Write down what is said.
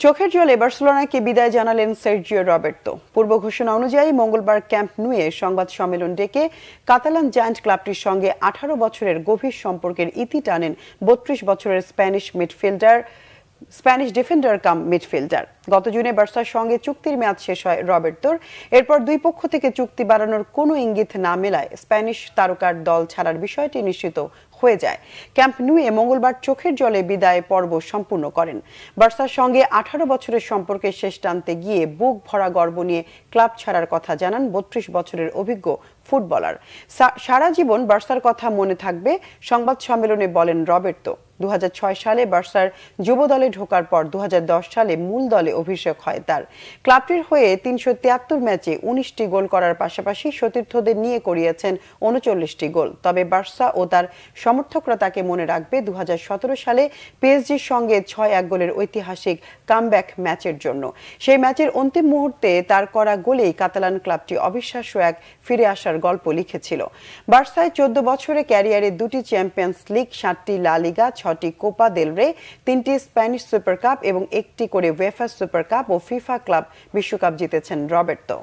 চোখের জলে বার্সেলোনাকে বিদায় জানালেন সার্জিও রবের্তো। পূর্ব ঘোষণা অনুযায়ী মঙ্গলবার ক্যাম্প নুয়ে সংবাদ সম্মেলন ডেকে কাতালান জায়ান্ট ক্লাবটির সঙ্গে 18 বছরের গভীর সম্পর্কের ইতি টানেন 32 বছরের স্প্যানিশ ডিফেন্ডার কাম মিডফিল্ডার। গত জুনে বার্সার সঙ্গে চুক্তির মেয়াদ শেষ হয় রবের্তোর। এরপর দুই পক্ষ থেকে চুক্তি বাড়ানোর কোনো ইঙ্গিত না মেলায় স্প্যানিশ তারকার দল ছাড়ার বিষয়টি নিশ্চিত হয়ে যায়। ক্যাম্প নুয়ে মঙ্গলবার চোখের জলে বিদায় পর্ব সম্পূর্ণ করেন। বার্সার সঙ্গে 18 বছরের সম্পর্কের শেষ টানতে গিয়ে বুক ভরা গর্ব নিয়ে ক্লাব ছাড়ার কথা জানান 32 বছরের অভিজ্ঞ ফুটবলার। সারা জীবন বার্সার কথা মনে থাকবে সংবাদ সম্মেলনে বলেন রবের্তো। 2006 সালে বার্সার যুব দলে ঢোকার পর 2010 সালে মূল দলে অভিষেক হয় তার। ক্লাবটির হয়ে 373 ম্যাচে 19টি গোল করার পাশাপাশি সতীর্থদের নিয়ে করিয়েছেন 39টি গোল। তবে বার্সা ও তার সমর্থকরা তাকে মনে রাখবে 2017 সালে পিএসজির সঙ্গে 6-1 গোলের ঐতিহাসিক কামব্যাক ম্যাচের জন্য। সেই ম্যাচের অন্তিম মুহূর্তে তার করা গোলেই কাতালান ক্লাবটি অবিশ্বাস্য এক ফিরে আসার গল্প লিখেছিল। বার্সায় 14 বছরে ক্যারিয়ারে 2টি চ্যাম্পিয়ন্স লিগ, 7টি লা লিগা, 6টি কোপা দেল রে, 3টি স্প্যানিশ সুপার কাপ এবং 1টি করে উয়েফা সুপার কাপ ও ফিফা ক্লাব বিশ্বকাপ জিতেছেন রবের্তো।